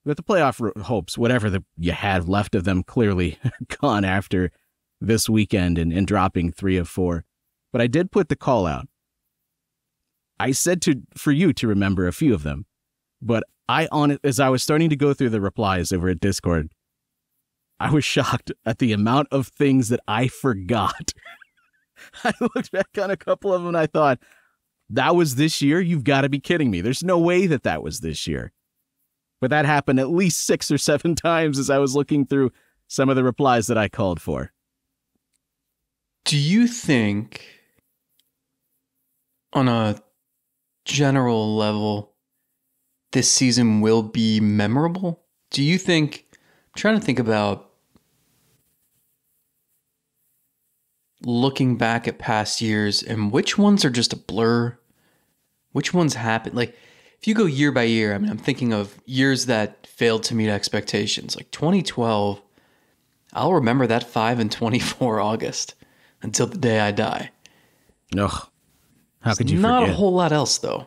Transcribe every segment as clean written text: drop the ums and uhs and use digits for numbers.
But the playoff hopes, whatever you had left of them, clearly gone after this weekend and dropping 3 of 4. But I did put the call out. I said for you to remember a few of them, but as I was starting to go through the replies over at Discord, I was shocked at the amount of things that I forgot. I looked back on a couple of them and I thought, that was this year? You've got to be kidding me. There's no way that was this year. But that happened at least 6 or 7 times as I was looking through some of the replies that I called for. Do you think, on a general level, this season will be memorable? Do you think, I'm trying to think about looking back at past years and which ones are just a blur, which ones happened? Like, if you go year by year, I mean, I'm thinking of years that failed to meet expectations. Like 2012, I'll remember that 5-24 August until the day I die. Ugh. How could you forget? Not a whole lot else, though.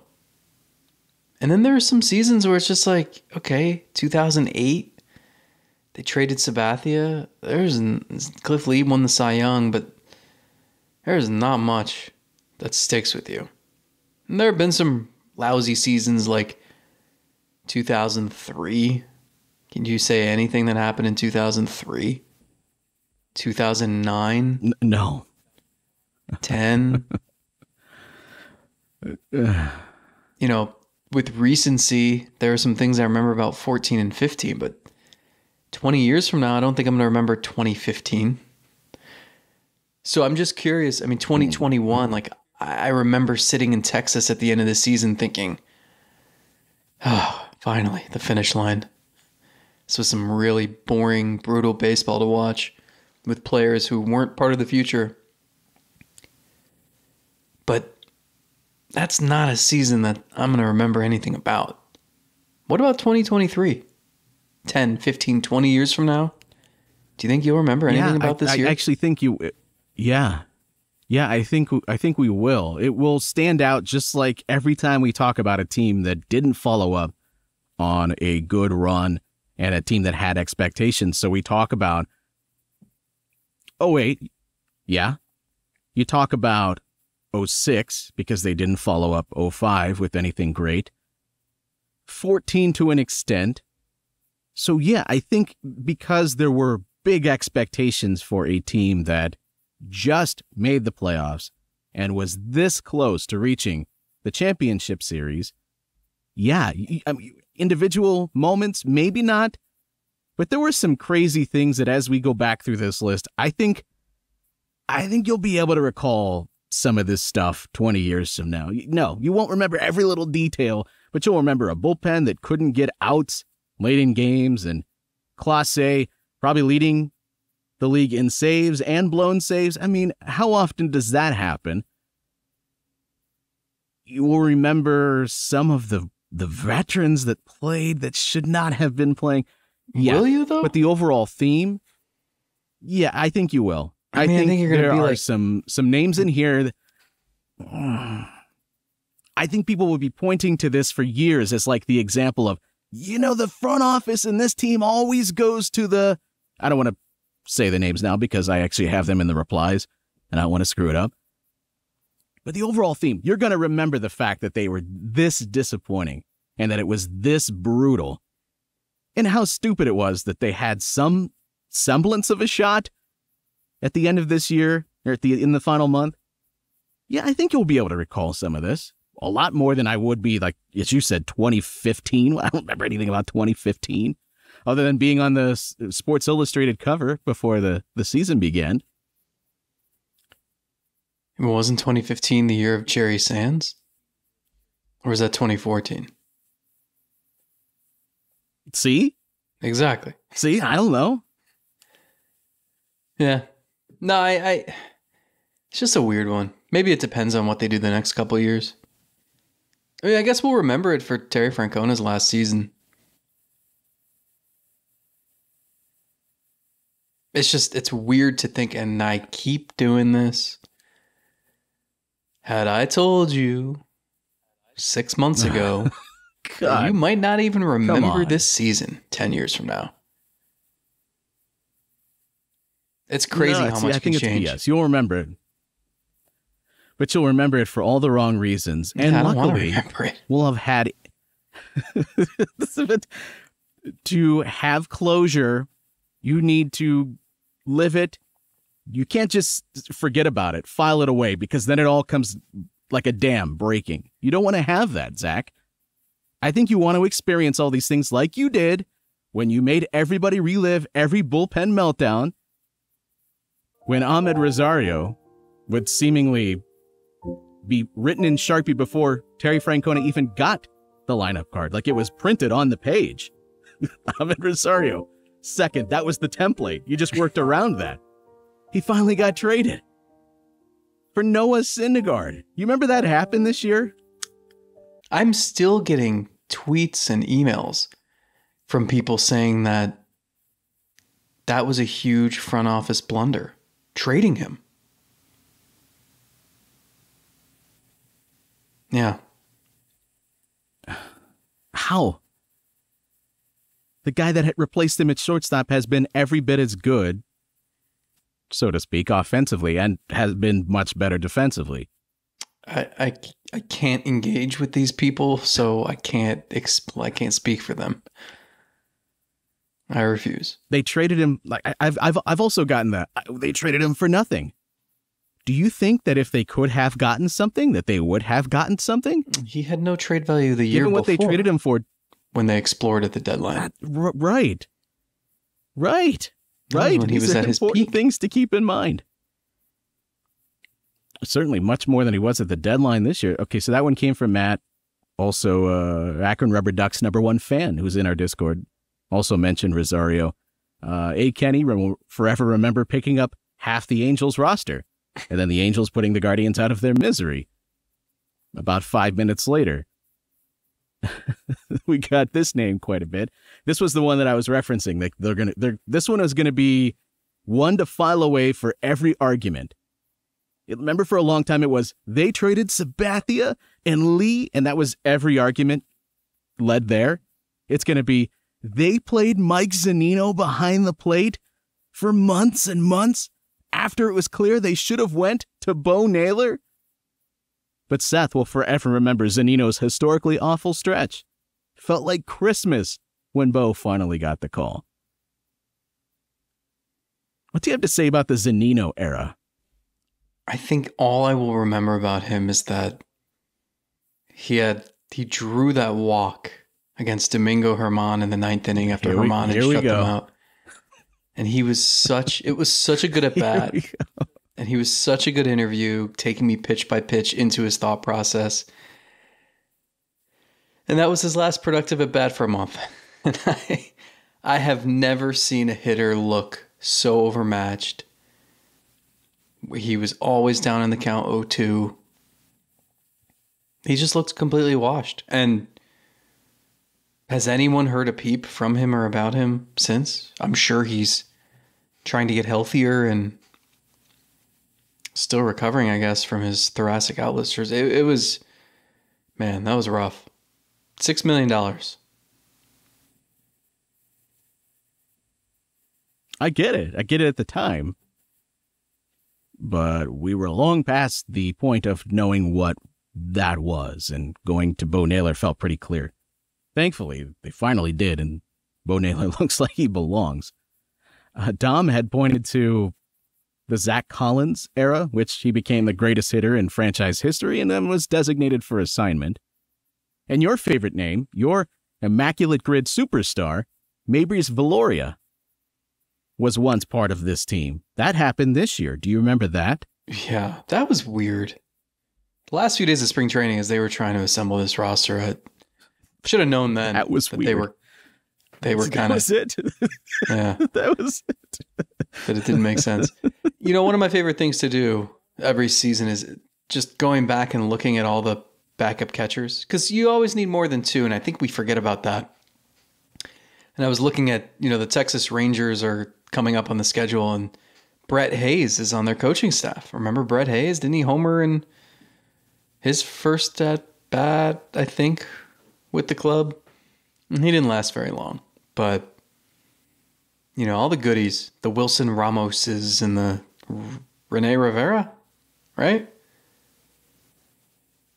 And then there are some seasons where it's just like, okay, 2008, they traded Sabathia. Cliff Lee won the Cy Young, but there's not much that sticks with you. And there have been some lousy seasons like 2003. Can you say anything that happened in 2003? 2009? No. 10? You know, with recency, there are some things I remember about 14 and 15, but 20 years from now, I don't think I'm going to remember 2015. So I'm just curious. I mean, 2021, like, I remember sitting in Texas at the end of the season thinking, oh, finally, the finish line. This was some really boring, brutal baseball to watch with players who weren't part of the future. But that's not a season that I'm going to remember anything about. What about 2023? 10, 15, 20 years from now? Do you think you'll remember anything about this year? I actually think yeah. Yeah, I think we will. It will stand out just like every time we talk about a team that didn't follow up on a good run and a team that had expectations. So we talk about 08, yeah. You talk about 06 because they didn't follow up 05 with anything great. 14 to an extent. So yeah, I think because there were big expectations for a team that just made the playoffs and was this close to reaching the championship series. Yeah, I mean, individual moments, maybe not, but there were some crazy things that as we go back through this list, I think you'll be able to recall some of this stuff 20 years from now. No, you won't remember every little detail, but you'll remember a bullpen that couldn't get outs late in games and Clase probably leading the league in saves and blown saves. I mean, how often does that happen? You will remember some of the veterans that played that should not have been playing. Yeah, will you, though? But the overall theme, yeah, I think you will. I think you're going to be there are like some names in here that, I think people will be pointing to this for years as like the example of, the front office in this team always goes to the, I don't want to say the names now because I actually have them in the replies and I don't want to screw it up. But the overall theme, you're going to remember the fact that they were this disappointing and that it was this brutal and how stupid it was that they had some semblance of a shot at the end of this year or in the final month. Yeah, I think you'll be able to recall some of this a lot more than I would be, like, as you said, 2015. I don't remember anything about 2015 other than being on the Sports Illustrated cover before the season began. It wasn't 2015 the year of Jerry Sands? Or was that 2014? See? Exactly. See, I don't know. Yeah. No, I it's just a weird one. Maybe it depends on what they do the next couple of years. I mean, I guess we'll remember it for Terry Francona's last season. It's weird to think, and I keep doing this. Had I told you 6 months ago that you might not even remember on. this season 10 years from now. It's crazy how much I think can change. Yes, you'll remember it. But you'll remember it for all the wrong reasons. Yeah, and I don't luckily, remember it. we'll have had to have closure. You need to live it. You can't just forget about it, file it away, because then it all comes like a dam breaking. You don't want to have that, Zach. I think you want to experience all these things like you did when you made everybody relive every bullpen meltdown, when Ahmed Rosario would seemingly be written in Sharpie before Terry Francona even got the lineup card. Like it was printed on the page. Ahmed Rosario, second. That was the template. You just worked around that. He finally got traded for Noah Syndergaard. You remember that happened this year? I'm still getting tweets and emails from people saying that was a huge front office blunder, trading him. Yeah. How? The guy that had replaced him at shortstop has been every bit as good, so to speak, offensively, and has been much better defensively. I can't engage with these people, so I can't speak for them. I refuse. They traded him. Like I've also gotten that they traded him for nothing. Do you think that if they could have gotten something, that they would have gotten something? He had no trade value the year Given what before, they traded him for when they explored at the deadline. Right. When he was at his important peak. things to keep in mind. Certainly much more than he was at the deadline this year. Okay, so that one came from Matt, also Akron Rubber Ducks #1 fan who's in our Discord. Also mentioned Rosario. A. Kenny will forever remember picking up half the Angels roster, and then the Angels putting the Guardians out of their misery. About 5 minutes later, we got this name quite a bit. This was the one that I was referencing. This one is gonna be one to file away for every argument. Remember, for a long time it was they traded Sabathia and Lee, and that was every argument led there. It's gonna be they played Mike Zunino behind the plate for months and months after it was clear they should have went to Bo Naylor. But Seth will forever remember Zunino's historically awful stretch. Felt like Christmas when Bo finally got the call. What do you have to say about the Zunino era? I think all I will remember about him is that he drew that walk against Domingo Germán in the 9th inning after Germán had shut them out. And it was such a good at bat. And he was such a good interview, taking me pitch by pitch into his thought process. And that was his last productive at bat for a month. And I have never seen a hitter look so overmatched. He was always down in the count 0-2. He just looked completely washed. And has anyone heard a peep from him or about him since? I'm sure he's trying to get healthier and still recovering, I guess, from his thoracic outlet. It was, man, that was rough. $6 million. I get it. I get it at the time. But we were long past the point of knowing what that was, and going to Bo Naylor felt pretty clear. Thankfully, they finally did, and Bo Naylor looks like he belongs. Dom had pointed to the Zach Collins era, which he became the greatest hitter in franchise history and then was designated for assignment. And your favorite name, your Immaculate Grid superstar, Mabrice Viloria, was once part of this team. That happened this year. Do you remember that? Yeah, that was weird. The last few days of spring training, as they were trying to assemble this roster, I should have known then that was weird. They were kind of... That was it. Yeah. That was it. But it didn't make sense. You know, one of my favorite things to do every season is just going back and looking at all the backup catchers, because you always need more than two, and I think we forget about that. And I was looking at, the Texas Rangers are coming up on the schedule, and Brett Hayes is on their coaching staff. Remember Brett Hayes? Didn't he homer in his first at bat, I think, with the club. And he didn't last very long. But, you know, all the goodies, the Wilson Ramoses and the Rene Rivera, right?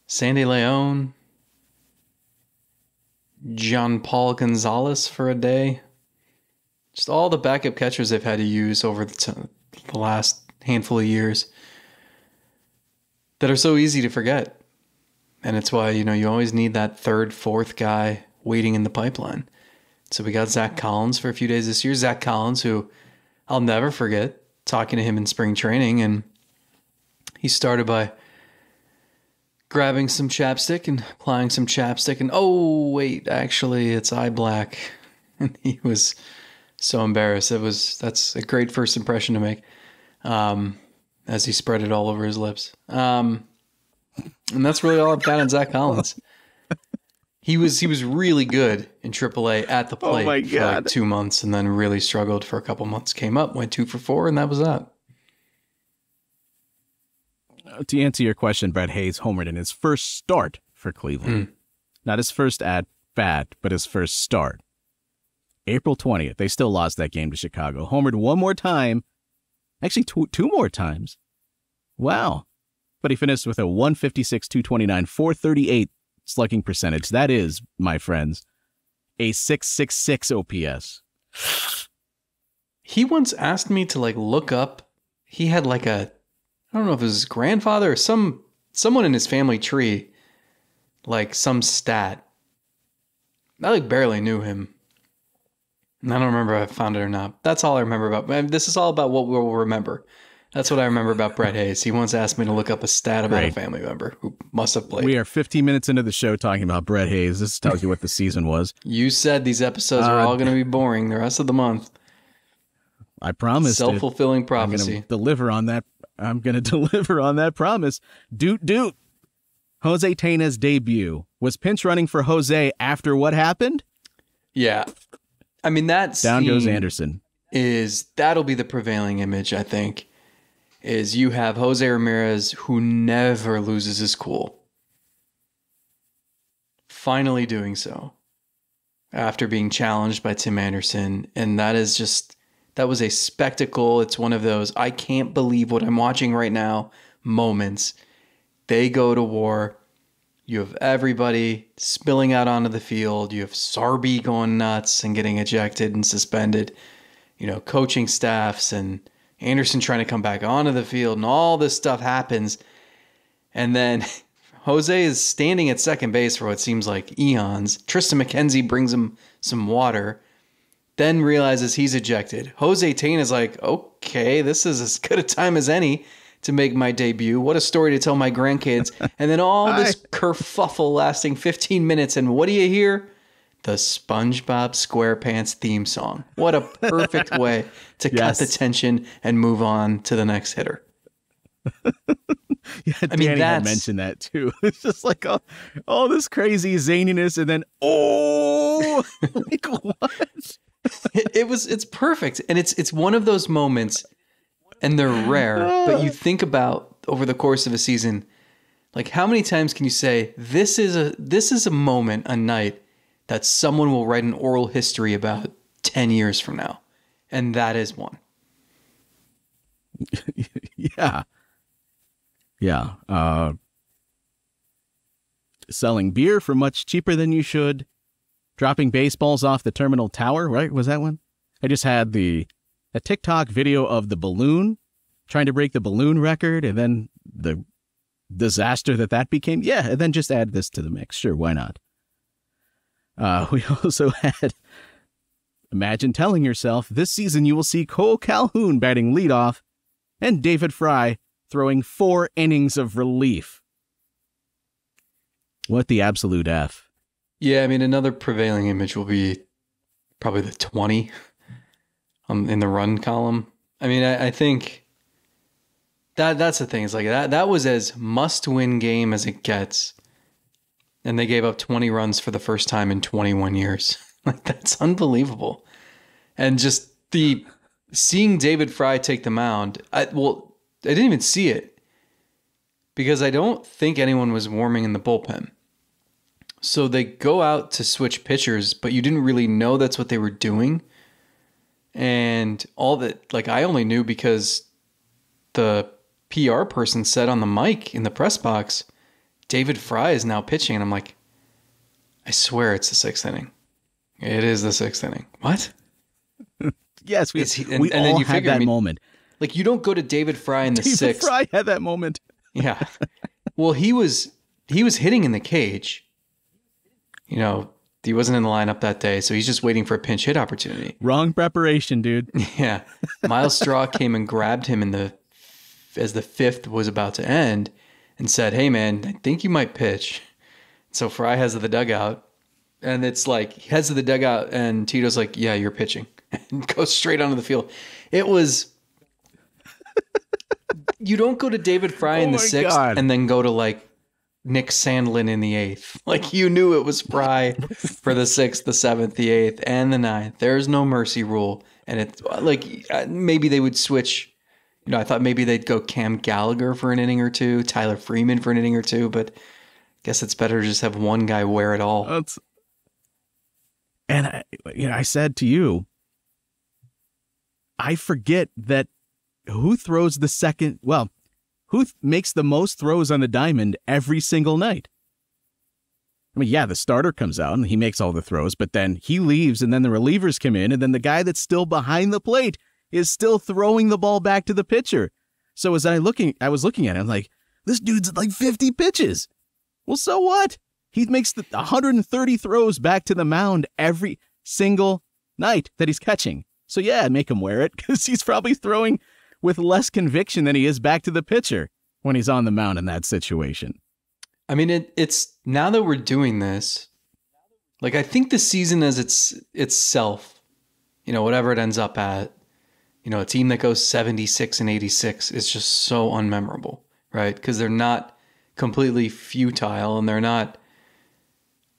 Sandy Leon, John Paul Gonzalez for a day. Just all the backup catchers they've had to use over the last handful of years that are so easy to forget. And it's why, you know, you always need that third, fourth guy waiting in the pipeline. So we got Zach Collins for a few days this year. Zach Collins, who I'll never forget talking to him in spring training. And he started by grabbing some chapstick and applying some chapstick. And, oh, wait, actually, it's eye black. And he was so embarrassed. That's a great first impression to make, as he spread it all over his lips. And that's really all I've got on Zach Collins. He was really good in AAA at the plate for like 2 months, and then really struggled for a couple months. Came up, went 2 for 4, and that was that. To answer your question, Brett Hayes homered in his first start for Cleveland. Not his first at bat, but his first start. April 20th. They still lost that game to Chicago. Homered one more time. Actually, two more times. Wow. But he finished with a 156, 229, 438 slugging percentage. That is, my friends, a 666 OPS. He once asked me to look up. He had I don't know if it was his grandfather or someone in his family tree, some stat. I barely knew him. And I don't remember if I found it or not. That's all I remember about. This is all about what we'll remember. That's what I remember about Brett Hayes. He once asked me to look up a stat about a family member who must have played. We are 15 minutes into the show talking about Brett Hayes. This tells you what the season was. You said these episodes are all going to be boring the rest of the month. I promised. Self-fulfilling prophecy. I'm going to deliver on that. I'm going to deliver on that promise. Doot. Jose Tena's debut. Was pinch running for Jose after what happened? Yeah. I mean, that down goes Anderson. That'll be the prevailing image, I think, is you have Jose Ramirez, who never loses his cool, finally doing so after being challenged by Tim Anderson. And that was a spectacle. It's one of those, I can't believe what I'm watching right now moments. They go to war. You have everybody spilling out onto the field. You have Sarby going nuts and getting ejected and suspended. You know, coaching staffs and Anderson trying to come back onto the field, and all this stuff happens. And then Jose is standing at second base for what seems like eons. Tristan McKenzie brings him some water, then realizes he's ejected. Jose Tena is like, okay, this is as good a time as any to make my debut. What a story to tell my grandkids. And then all this kerfuffle lasting 15 minutes. And what do you hear? The SpongeBob SquarePants theme song. What a perfect way to cut the tension and move on to the next hitter. Danny had mentioned that too. It's just like all this crazy zaniness, and then what? It's perfect, and it's one of those moments, and they're rare. But you think about over the course of a season, how many times can you say this is a moment, a night that someone will write an oral history about 10 years from now? And that is one. Yeah. Selling beer for much cheaper than you should. Dropping baseballs off the terminal tower, right? Was that one? I just had a TikTok video of the balloon, trying to break the balloon record, and then the disaster that became. Yeah, and then just add this to the mix. Sure, why not? We also had, imagine telling yourself, this season you will see Cole Calhoun batting leadoff and David Fry throwing 4 innings of relief. What the absolute F. Yeah, I mean, another prevailing image will be probably the 20 in the run column. I mean, I think that's the thing. It's that was as must-win game as it gets. And they gave up 20 runs for the first time in 21 years. That's unbelievable. And just seeing David Fry take the mound, I didn't even see it because I don't think anyone was warming in the bullpen. So they go out to switch pitchers, but you didn't really know that's what they were doing. And all that, like, I only knew because the PR person said on the mic in the press box, David Fry is now pitching. And I'm like, I swear it's the sixth inning. It is the sixth inning. What? Yes, we all had that moment. Like, you don't go to David Fry in the sixth. David Fry had that moment. Yeah. Well, he was hitting in the cage. You know, he wasn't in the lineup that day, so he's just waiting for a pinch hit opportunity. Wrong preparation, dude. Yeah. Miles Straw came and grabbed him as the fifth was about to end and said, "Hey, man, I think you might pitch." So Fry heads to the dugout, and it's like, he heads to the dugout, and Tito's like, "Yeah, you're pitching." And goes straight onto the field. It was... You don't go to David Fry in the sixth and then go to, like, Nick Sandlin in the eighth. Like, you knew it was Fry for the sixth, the seventh, the eighth, and the ninth. There's no mercy rule. And it's like, maybe they would switch. You know, I thought maybe they'd go Cam Gallagher for an inning or two, Tyler Freeman for an inning or two, but I guess it's better to just have one guy wear it all. And I said to you, I forget that who throws the second, well, who makes the most throws on the diamond every single night? I mean, yeah, the starter comes out and he makes all the throws, but then he leaves and then the relievers come in and then the guy that's still behind the plate is still throwing the ball back to the pitcher. So as I was looking at it, I'm like, this dude's like 50 pitches. Well, so what? He makes the 130 throws back to the mound every single night that he's catching. So yeah, make him wear it because he's probably throwing with less conviction than he is back to the pitcher when he's on the mound in that situation. I mean, it's now that we're doing this, like, I think the season as itself, you know, whatever it ends up at, you know, a team that goes 76 and 86 is just so unmemorable, right? Because they're not completely futile and they're not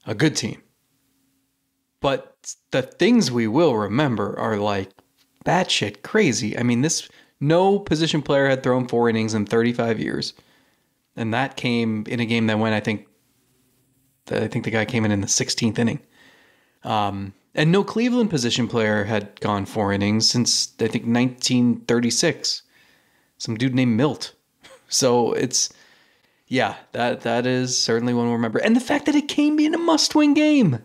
a good team. But the things we will remember are like batshit crazy. I mean, no position player had thrown 4 innings in 35 years. And that came in a game that went, I think the guy came in the 16th inning. And no Cleveland position player had gone 4 innings since, I think, 1936. Some dude named Milt. So it's, yeah, that is certainly one we'll remember. And the fact that it came in a must-win game.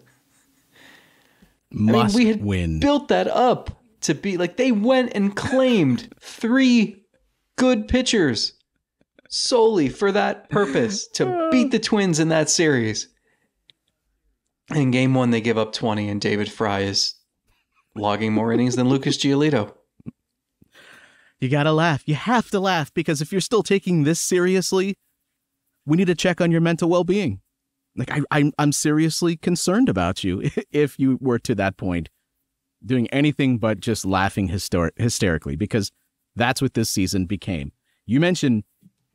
We had built that up to be like, they went and claimed 3 good pitchers solely for that purpose, to beat the Twins in that series. In game 1, they give up 20, and David Fry is logging more innings than Lucas Giolito. You gotta laugh. You have to laugh, because if you're still taking this seriously, we need to check on your mental well-being. Like, I'm seriously concerned about you if you were to that point doing anything but just laughing hysterically, because that's what this season became. You mentioned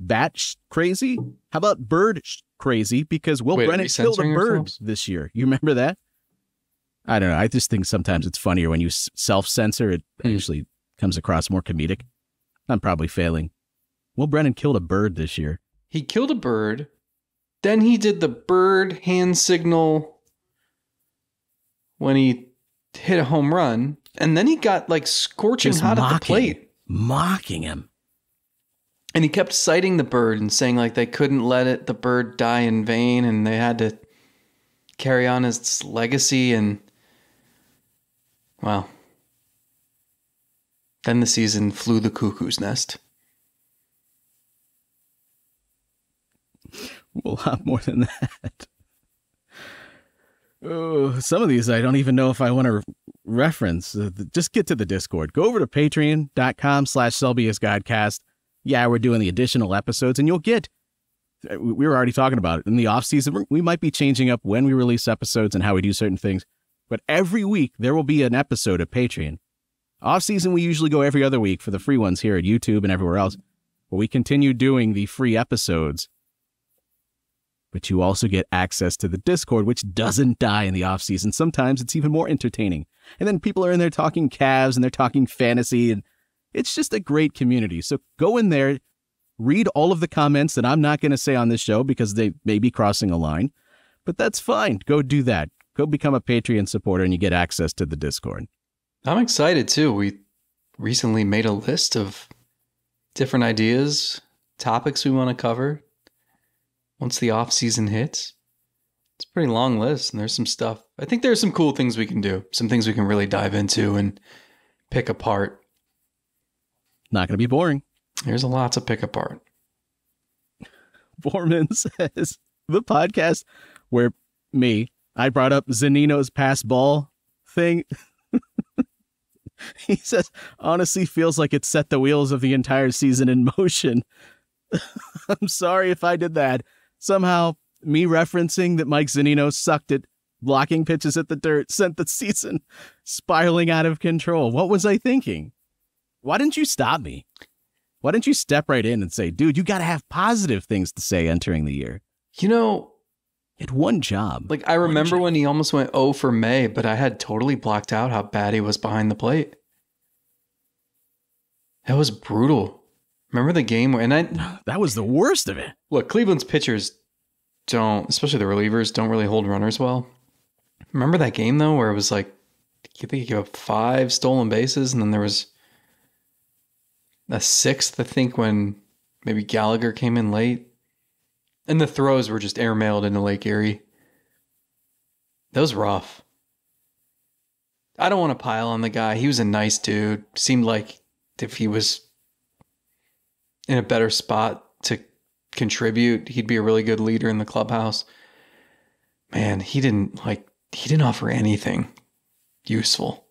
bat crazy. How about bird crazy? Because Will Brennan killed a bird this year. You remember that? I don't know. I just think sometimes it's funnier when you self-censor. It usually comes across more comedic. I'm probably failing. Will Brennan killed a bird this year. He killed a bird. Then he did the bird hand signal when he hit a home run. And then he got like scorching hot at the plate. Mocking him. And he kept citing the bird and saying like they couldn't let the bird die in vain and they had to carry on its legacy. And, well, then the season flew the cuckoo's nest. A lot more than that. Oh, some of these I don't even know if I want to reference. Just get to the Discord. Go over to patreon.com/SelbyusGodcast. Yeah, we're doing the additional episodes, and you'll get, we were already talking about it, in the off season, we might be changing up when we release episodes and how we do certain things. But every week, there will be an episode of Patreon. Off season, we usually go every other week for the free ones here at YouTube and everywhere else. But we continue doing the free episodes. But you also get access to the Discord, which doesn't die in the off season. Sometimes it's even more entertaining. And then people are in there talking Cavs and they're talking fantasy, and it's just a great community. So go in there, read all of the comments that I'm not going to say on this show because they may be crossing a line. But that's fine. Go do that. Go become a Patreon supporter and you get access to the Discord. I'm excited too. We recently made a list of different ideas, topics we want to cover once the off season hits. It's a pretty long list, and there's some stuff. I think there's some cool things we can do, some things we can really dive into and pick apart. Not going to be boring. There's a lot to pick apart. Borman says, the podcast where I brought up Zunino's pass ball thing. He says, honestly feels like it set the wheels of the entire season in motion. I'm sorry if I did that. Somehow, me referencing that Mike Zunino sucked at blocking pitches at the dirt sent the season spiraling out of control. What was I thinking? Why didn't you stop me? Why didn't you step right in and say, dude, you got to have positive things to say entering the year? You know, it one job. Like, I remember when he almost went 0 for May, but I had totally blocked out how bad he was behind the plate. That was brutal. Remember the game where, that was the worst of it. Look, Cleveland's pitchers don't, especially the relievers, don't really hold runners well. Remember that game though, where it was like, I think he gave up 5 stolen bases, and then there was a 6th, I think, when maybe Gallagher came in late, and the throws were just airmailed into Lake Erie. That was rough. I don't want to pile on the guy. He was a nice dude. Seemed like if he was in a better spot to contribute, he'd be a really good leader in the clubhouse. Man, he didn't offer anything useful.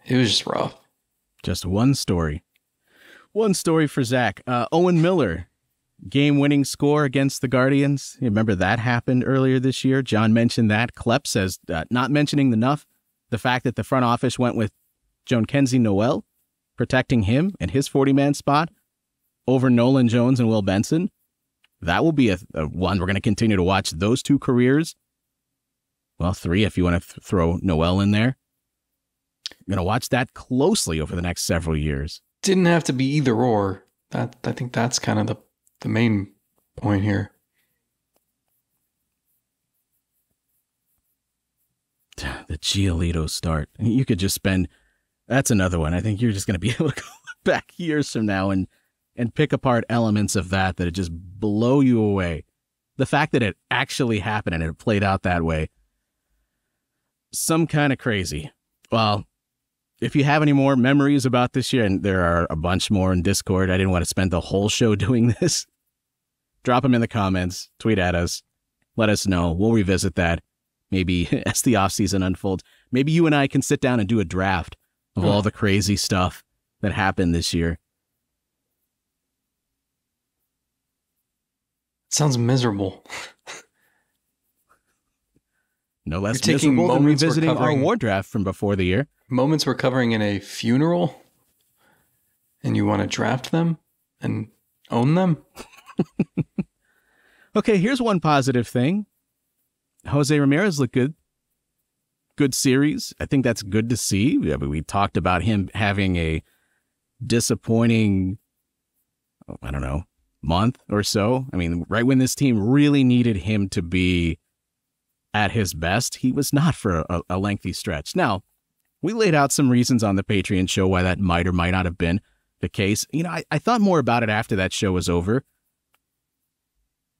It was just rough. Just one story. One story for Zach. Owen Miller, game-winning score against the Guardians. You remember that happened earlier this year? John mentioned that. Klepp says, not mentioning enough, the fact that the front office went with Joan Kenzie Noel, protecting him and his 40-man spot over Nolan Jones and Will Benson. That will be a one. We're going to continue to watch those 2 careers. Well, 3 if you want to throw Noel in there. I'm going to watch that closely over the next several years. Didn't have to be either or. I think that's kind of the main point here. The Giolito start. You could just spend... That's another one. I think you're just going to be able to go back years from now and pick apart elements of that it just blow you away. The fact that it actually happened and it played out that way. Some kind of crazy. Well, if you have any more memories about this year, and there are a bunch more in Discord, I didn't want to spend the whole show doing this. Drop them in the comments, tweet at us, let us know. We'll revisit that maybe as the offseason unfolds. Maybe you and I can sit down and do a draft of all the crazy stuff that happened this year. Sounds miserable. No less miserable than revisiting our war draft from before the year. Moments we're covering in a funeral, and you want to draft them and own them? Okay, here's one positive thing. Jose Ramirez looked good. Good series. I think that's good to see. We talked about him having a disappointing, I don't know, month or so. I mean, right when this team really needed him to be at his best, he was not for a lengthy stretch. Now, we laid out some reasons on the Patreon show why that might or might not have been the case. You know, I thought more about it after that show was over.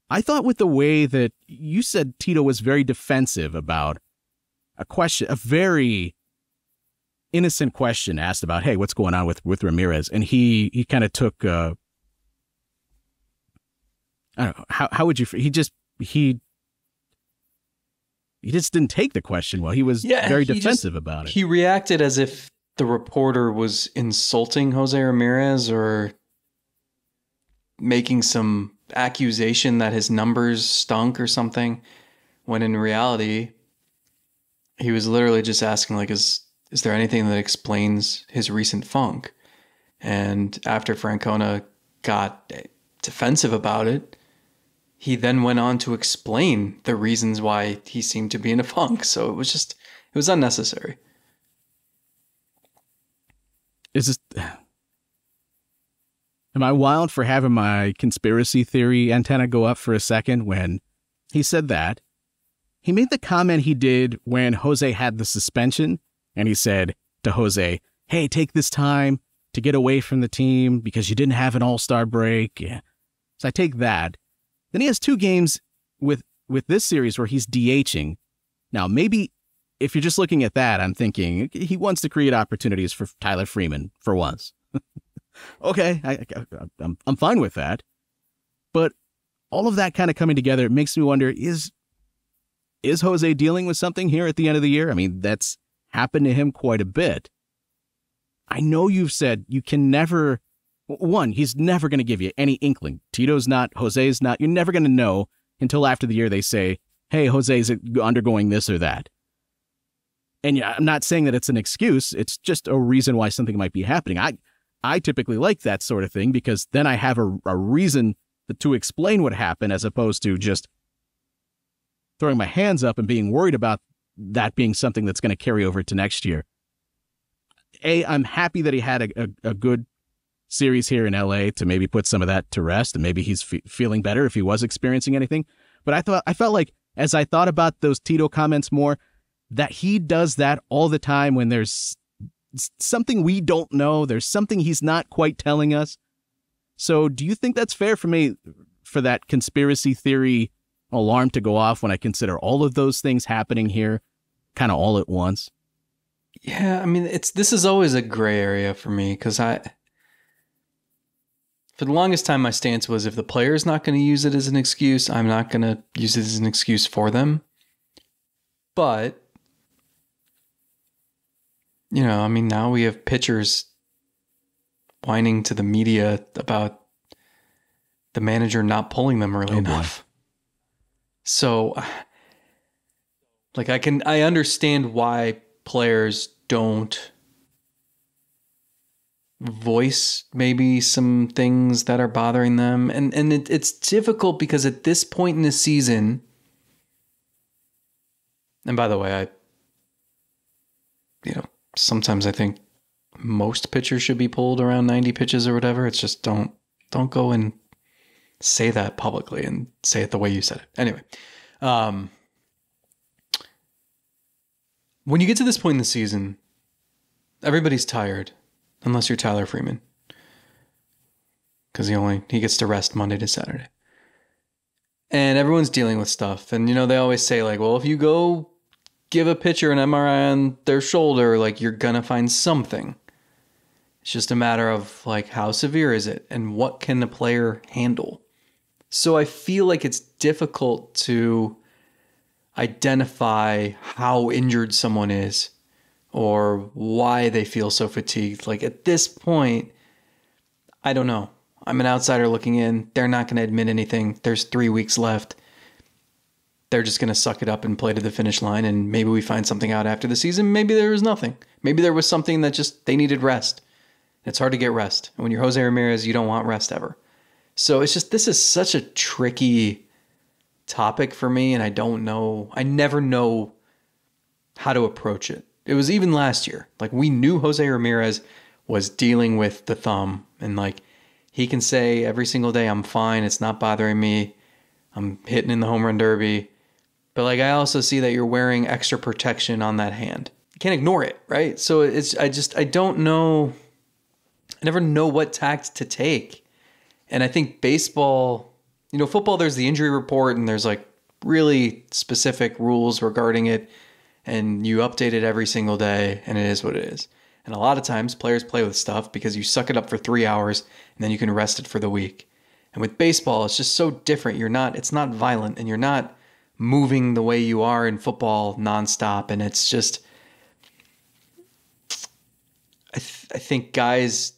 I thought with the way that you said Tito was very defensive about a question, a very innocent question asked about, hey, what's going on with Ramirez? And he kind of took, I don't know, how would you, he just didn't take the question well. He was very defensive about it. He reacted as if the reporter was insulting Jose Ramirez or making some accusation that his numbers stunk or something, when in reality, he was literally just asking, like, is there anything that explains his recent funk? And after Francona got defensive about it, he then went on to explain the reasons why he seemed to be in a funk. So it was unnecessary. Am I wild for having my conspiracy theory antenna go up for a second when he said that. He made the comment he did when Jose had the suspension, and he said to Jose, hey, take this time to get away from the team because you didn't have an all-star break. Yeah. So I take that. Then he has 2 games with this series where he's DHing. Now, maybe if you're just looking at that, I'm thinking he wants to create opportunities for Tyler Freeman for once. Okay, I'm fine with that. But all of that kind of coming together, it makes me wonder, is Jose dealing with something here at the end of the year? I mean, that's happened to him quite a bit. I know you've said you can never, one, he's never going to give you any inkling. Tito's not, Jose's not. You're never going to know until after the year they say, hey, Jose's undergoing this or that. And yeah, I'm not saying that it's an excuse. It's just a reason why something might be happening. I typically like that sort of thing because then I have a reason to explain what happened as opposed to just throwing my hands up and being worried about that being something that's going to carry over to next year. I'm happy that he had a good series here in LA to maybe put some of that to rest, and maybe he's feeling better if he was experiencing anything. But I felt like as I thought about those Tito comments more, that he does that all the time when there's something we don't know, there's something he's not quite telling us. So do you think that's fair for that conspiracy theory alarm to go off when I consider all of those things happening here kind of all at once? Yeah, I mean, this is always a gray area for me because for the longest time, my stance was if the player's not going to use it as an excuse, I'm not going to use it as an excuse for them. But, you know, I mean, now we have pitchers whining to the media about the manager not pulling them early enough. Boy. So, like, I understand why players don't voice maybe some things that are bothering them. And it's difficult because at this point in the season, and by the way, sometimes I think most pitchers should be pulled around 90 pitches or whatever. It's just don't go and say that publicly and say it the way you said it. Anyway, when you get to this point in the season, everybody's tired, unless you're Tyler Freeman, because he gets to rest Monday to Saturday, and everyone's dealing with stuff. And they always say like, well, if you go give a pitcher an MRI on their shoulder, like you're gonna find something. It's just a matter of like how severe is it and what can the player handle. So I feel like it's difficult to identify how injured someone is or why they feel so fatigued. Like at this point, I don't know. I'm an outsider looking in. They're not going to admit anything. There's 3 weeks left. They're just going to suck it up and play to the finish line. And maybe we find something out after the season. Maybe there was nothing. Maybe there was something that just they needed rest. It's hard to get rest. And when you're Jose Ramirez, you don't want rest ever. So it's just, this is such a tricky topic for me. And I don't know. I never know how to approach it. It was even last year. Like we knew Jose Ramirez was dealing with the thumb. And like he can say every single day, I'm fine. It's not bothering me. I'm hitting in the home run derby. But like I also see that you're wearing extra protection on that hand. You can't ignore it, right? So I don't know. I never know what tact to take. And I think baseball, football, there's the injury report and there's like really specific rules regarding it. And you update it every single day and it is what it is. And a lot of times players play with stuff because you suck it up for 3 hours and then you can rest it for the week. And with baseball, it's just so different. It's not violent and you're not moving the way you are in football nonstop. And it's just, I think guys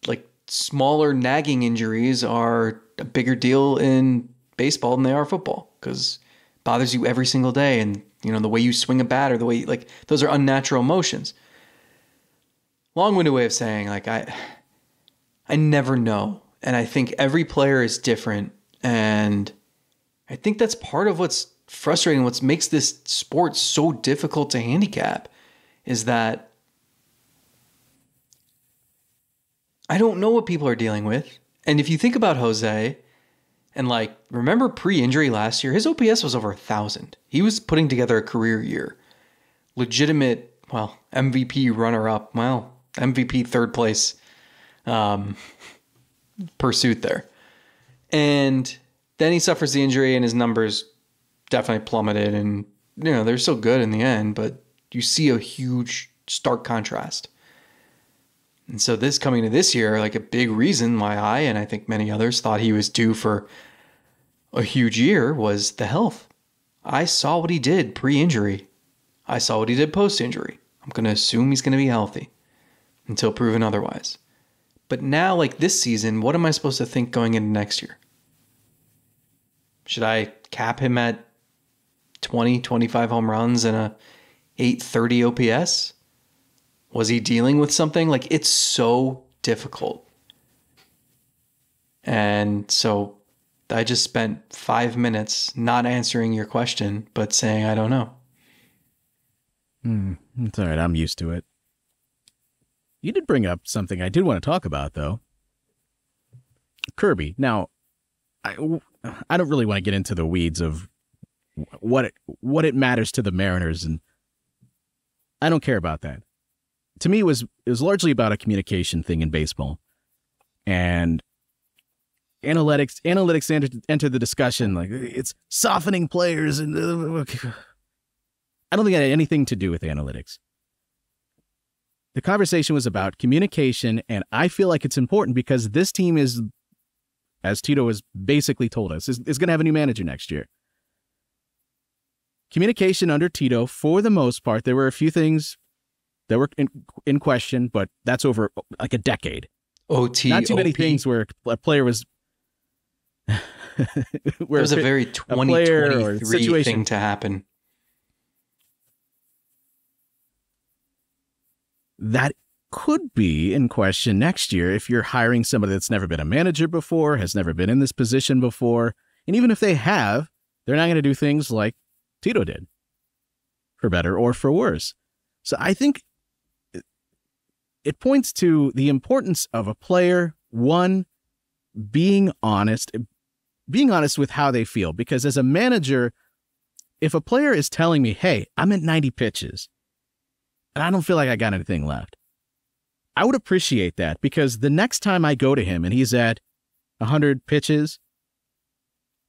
like smaller nagging injuries are a bigger deal in baseball than they are football because it bothers you every single day. And, the way you swing a bat or the way those are unnatural motions. Long-winded way of saying like, I never know. And I think every player is different. And I think that's part of what's frustrating, what makes this sport so difficult to handicap is that I don't know what people are dealing with. And if you think about Jose And like, remember pre-injury last year, his OPS was over 1,000. He was putting together a career year. Legitimate, well, MVP runner-up, well, MVP third place pursuit there. And then he suffers the injury and his numbers definitely plummeted. And, you know, they're still good in the end, but you see a huge stark contrast. And so this coming to this year, like a big reason why I, and I think many others, thought he was due for a huge year was the health. I saw what he did pre-injury. I saw what he did post-injury. I'm going to assume he's going to be healthy until proven otherwise. But now, like this season, what am I supposed to think going into next year? Should I cap him at 20, 25 home runs and a 830 OPS? Was he dealing with something? Like, it's so difficult. And so I just spent 5 minutes not answering your question, but saying, I don't know. It's all right. I'm used to it. You did bring up something I did want to talk about, though. Kirby. Now, I don't really want to get into the weeds of what it matters to the Mariners, and I don't care about that. To me, it was largely about a communication thing in baseball, and analytics entered the discussion. Like, it's softening players, and I don't think it had anything to do with analytics. The conversation was about communication, and I feel like it's important because this team is, as Tito has basically told us, is going to have a new manager next year. Communication under Tito, for the most part, there were a few things that were in question, but that's over like a decade. OT, not too many OP. things where a player was. It was a very 2023 thing to happen. That could be in question next year if you're hiring somebody that's never been a manager before, has never been in this position before. And even if they have, they're not going to do things like Tito did, for better or for worse. So I think it points to the importance of a player, one, being honest with how they feel. Because as a manager, if a player is telling me, hey, I'm at 90 pitches, and I don't feel like I got anything left, I would appreciate that, because the next time I go to him and he's at 100 pitches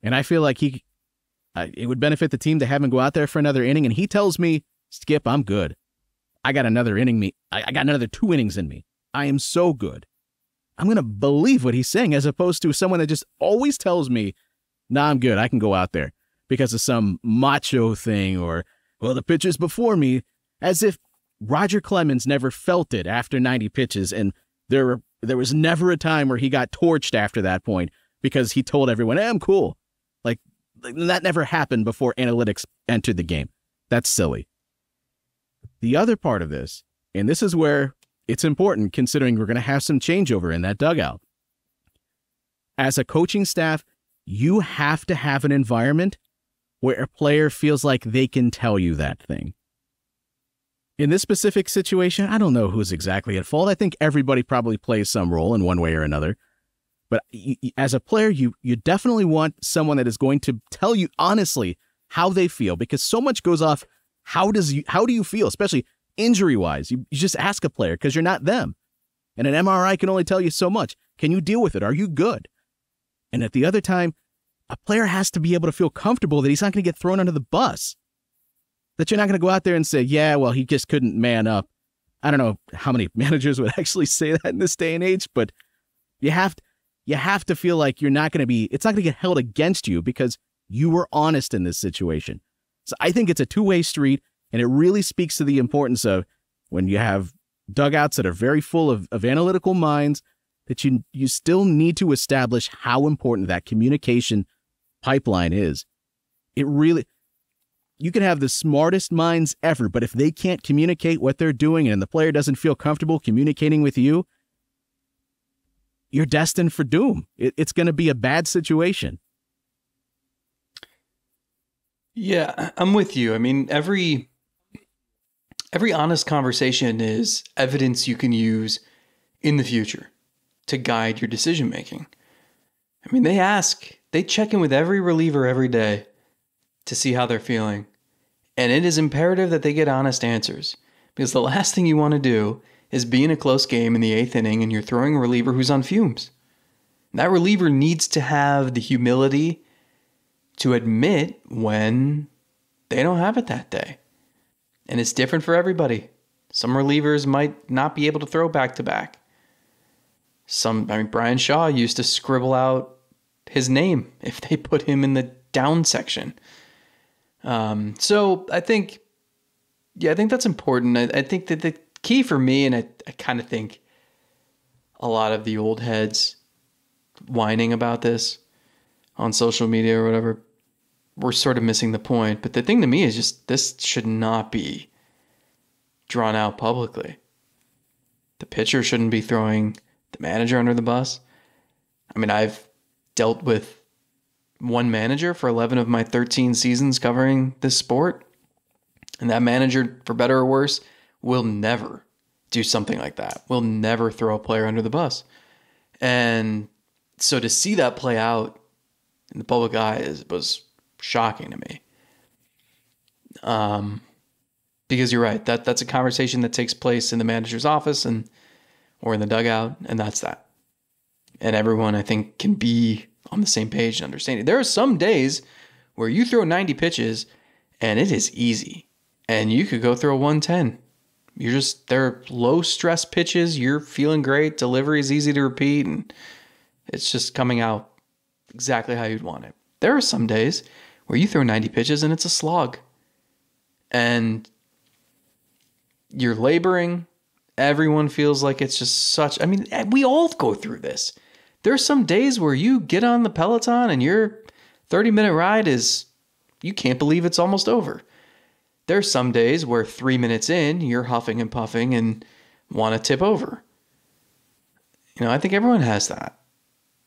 and I feel like it would benefit the team to have him go out there for another inning, and he tells me, Skip, I'm good. I got another inning. I got another 2 innings in me. I am so good. I'm going to believe what he's saying, as opposed to someone that just always tells me, nah, I'm good. I can go out there because of some macho thing, or, well, the pitchers before me, as if Roger Clemens never felt it after 90 pitches, and there was never a time where he got torched after that point because he told everyone, hey, I'm cool. Like, that never happened before analytics entered the game. That's silly. The other part of this, and this is where it's important considering we're going to have some changeover in that dugout. As a coaching staff, you have to have an environment where a player feels like they can tell you that thing. In this specific situation, I don't know who's exactly at fault. I think everybody probably plays some role in one way or another. But as a player, you definitely want someone that is going to tell you honestly how they feel, because so much goes off. How do you feel, especially injury-wise? You just ask a player because you're not them. And an MRI can only tell you so much. Can you deal with it? Are you good? And at the other time, a player has to be able to feel comfortable that he's not going to get thrown under the bus. That you're not going to go out there and say, yeah, well, he just couldn't man up. I don't know how many managers would actually say that in this day and age, but you have to feel like it's not going to get held against you because you were honest in this situation. So I think it's a two-way street, and it really speaks to the importance of when you have dugouts that are very full of analytical minds, that you still need to establish how important that communication pipeline is. You can have the smartest minds ever, but if they can't communicate what they're doing and the player doesn't feel comfortable communicating with you, you're destined for doom. It's going to be a bad situation. Yeah, I'm with you. I mean, every honest conversation is evidence you can use in the future to guide your decision making. I mean, they ask They check in with every reliever every day to see how they're feeling. And it is imperative that they get honest answers, because the last thing you want to do is be in a close game in the 8th inning and you're throwing a reliever who's on fumes. That reliever needs to have the humility to admit when they don't have it that day. And it's different for everybody. Some relievers might not be able to throw back to back. Brian Shaw used to scribble out his name if they put him in the down section. So I think that's important. I think that the key for me, and I kind of think a lot of the old heads whining about this on social media or whatever, we're sort of missing the point. But the thing to me is just, this should not be drawn out publicly. The pitcher shouldn't be throwing the manager under the bus. I mean, I've dealt with one manager for 11 of my 13 seasons covering this sport. And that manager, for better or worse, will never do something like that. Will never throw a player under the bus. And so to see that play out in the public eye was shocking to me. Because you're right, that's a conversation that takes place in the manager's office or in the dugout, and that's that. And everyone, I think, can be on the same page and understanding. There are some days where you throw 90 pitches and it is easy, and you could go throw 110. They're low stress pitches. You're feeling great. Delivery is easy to repeat, and it's just coming out exactly how you'd want it. There are some days where you throw 90 pitches and it's a slog, and you're laboring. Everyone feels like it's just such, I mean, we all go through this. There's some days where you get on the Peloton and your 30-minute ride you can't believe it's almost over. There's some days where 3 minutes in, you're huffing and puffing and want to tip over. I think everyone has that.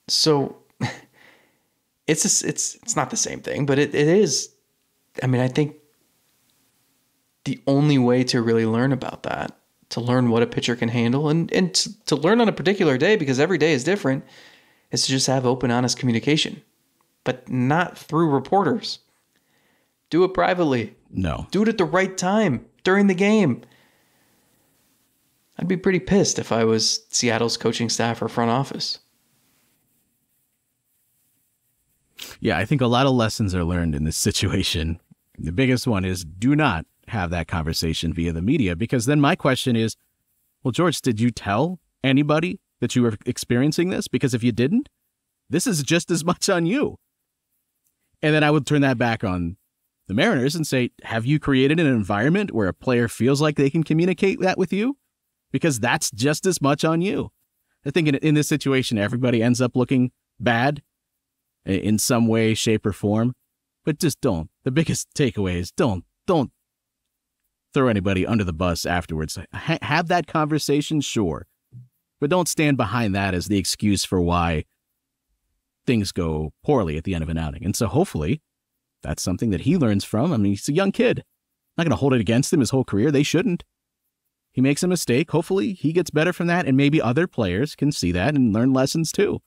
So it's not the same thing, but it is. I mean, I think the only way to really learn about that, to learn what a pitcher can handle, and to learn on a particular day, because every day is different, is to just have open, honest communication, but not through reporters. Do it privately. No. Do it at the right time during the game. I'd be pretty pissed if I was Seattle's coaching staff or front office. Yeah, I think a lot of lessons are learned in this situation. The biggest one is, do not have that conversation via the media, because then my question is, well, George, did you tell anybody that you were experiencing this? Because if you didn't, this is just as much on you. And then I would turn that back on the Mariners and say, have you created an environment where a player feels like they can communicate that with you? Because that's just as much on you. I think in this situation, everybody ends up looking bad in some way, shape, or form. But just don't. The biggest takeaway is don't throw anybody under the bus afterwards. Have that conversation, sure. But don't stand behind that as the excuse for why things go poorly at the end of an outing. And so hopefully that's something that he learns from. I mean, he's a young kid. I'm not going to hold it against him his whole career. They shouldn't. He makes a mistake. Hopefully he gets better from that, and maybe other players can see that and learn lessons too.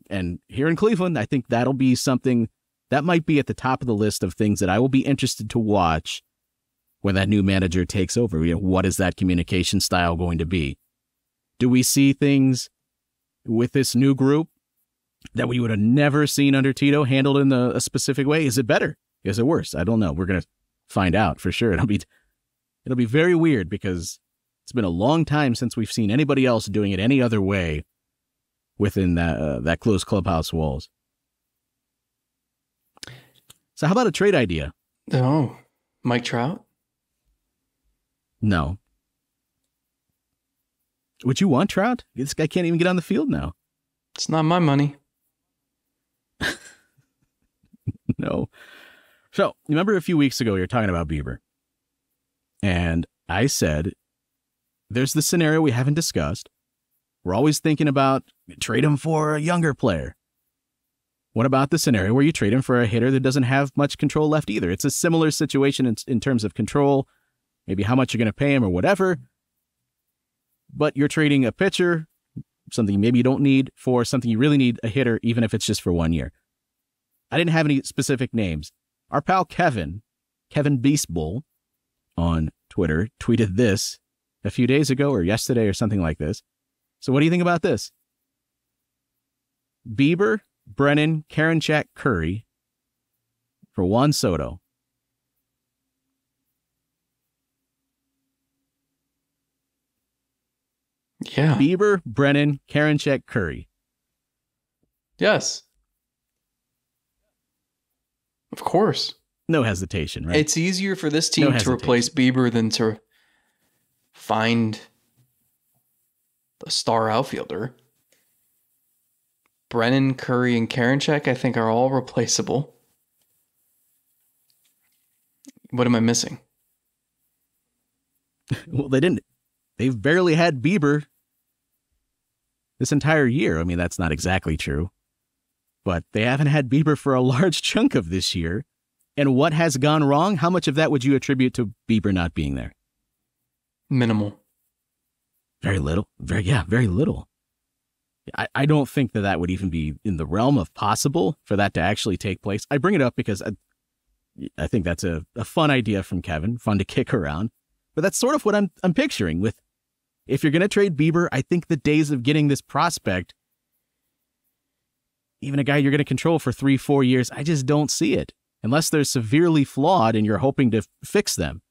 And here in Cleveland, I think that'll be something that might be at the top of the list of things that I will be interested to watch when that new manager takes over. What is that communication style going to be? Do we see things with this new group that we would have never seen under Tito handled in a specific way? Is it better? Is it worse? I don't know. We're going to find out for sure. It'll be very weird, because it's been a long time since we've seen anybody else doing it any other way within that closed clubhouse walls. So how about a trade idea? Oh, Mike Trout? No. Would you want Trout? This guy can't even get on the field now. It's not my money. No. So, remember a few weeks ago, you were talking about Bieber. And I said, there's the scenario we haven't discussed. We're always thinking about trade him for a younger player. What about the scenario where you trade him for a hitter that doesn't have much control left either? It's a similar situation in terms of control, maybe how much you're going to pay him or whatever. But you're trading a pitcher something maybe you don't need, for something you really need, a hitter, even if it's just for 1 year. I didn't have any specific names. Our pal Kevin Beastbull on Twitter tweeted this a few days ago or yesterday or something like this. So what do you think about this? Bieber, Brennan, Karinchak, Curry for Juan Soto. Yeah. Bieber, Brennan, Karinchak, Curry. Yes. Of course. No hesitation, right? It's easier for this team to replace Bieber than to find a star outfielder. Brennan, Curry, and Karinchak, I think, are all replaceable. What am I missing? Well, they've barely had Bieber this entire year. I mean, that's not exactly true. But they haven't had Bieber for a large chunk of this year. And what has gone wrong? How much of that would you attribute to Bieber not being there? Minimal. Very little. Very little. I don't think that would even be in the realm of possible for that to actually take place. I bring it up because I think that's a fun idea from Kevin, fun to kick around. But that's sort of what I'm picturing with, if you're going to trade Bieber, I think the days of getting this prospect, even a guy you're going to control for 3-4 years, I just don't see it. Unless they're severely flawed and you're hoping to fix them.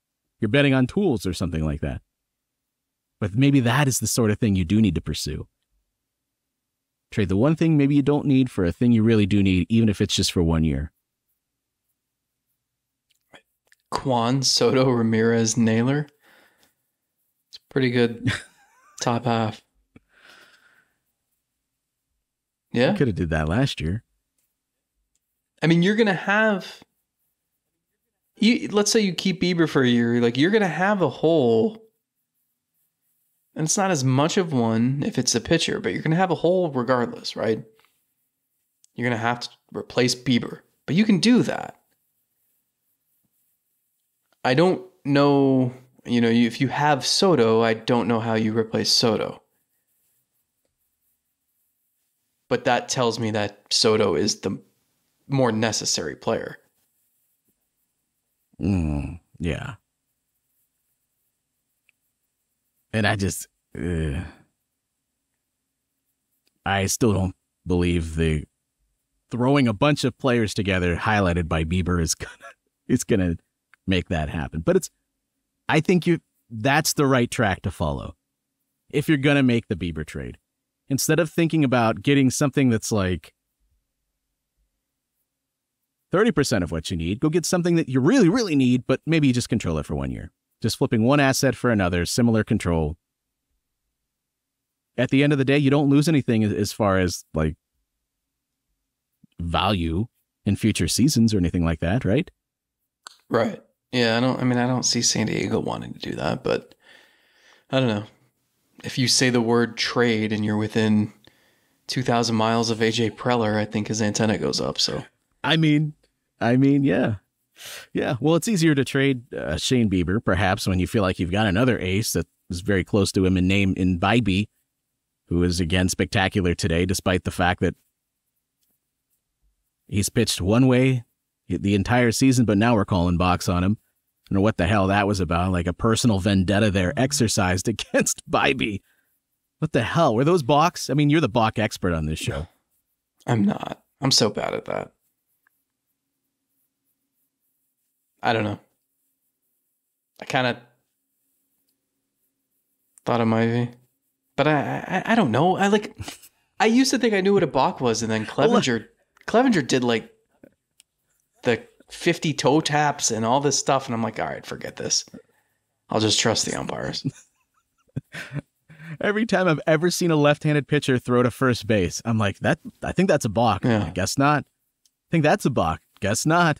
You're betting on tools or something like that. But maybe that is the sort of thing you do need to pursue. Trade the one thing maybe you don't need for a thing you really do need, even if it's just for 1 year. Juan Soto, Ramirez, Naylor. It's pretty good top half. Yeah. You could have did that last year. I mean, you're going to have... let's say you keep Bieber for a year. Like, you're going to have a hole. And it's not as much of one if it's a pitcher, but you're going to have a hole regardless, right? You're going to have to replace Bieber. But you can do that. I don't know, if you have Soto, I don't know how you replace Soto. But that tells me that Soto is the more necessary player. Yeah. And I still don't believe the throwing a bunch of players together highlighted by Bieber is gonna make that happen. But I think that's the right track to follow if you're gonna make the Bieber trade. Instead of thinking about getting something that's like 30% of what you need, go get something that you really, really need, but maybe you just control it for 1 year. Just flipping one asset for another, similar control. At the end of the day, you don't lose anything as far as like value in future seasons or anything like that, right? Right. Yeah, I don't see San Diego wanting to do that, but I don't know. If you say the word trade and you're within 2,000 miles of AJ Preller, I think his antenna goes up. So, I mean, yeah. Yeah, well, it's easier to trade Shane Bieber, perhaps, when you feel like you've got another ace that is very close to him in name in Bibee, who is, again, spectacular today, despite the fact that he's pitched one way the entire season, but now we're calling box on him. I don't know what the hell that was about, like a personal vendetta there exercised against Bibee. What the hell? Were those balks? I mean, you're the balk expert on this show. I'm not. I'm so bad at that. I don't know. I kind of thought it might be. But I don't know. I used to think I knew what a balk was, and then Clevenger did like the 50 toe taps and all this stuff, and I'm like, all right, forget this. I'll just trust the umpires. Every time I've ever seen a left-handed pitcher throw to first base, I'm like, I think that's a balk. Yeah. I guess not. I think that's a balk. Guess not.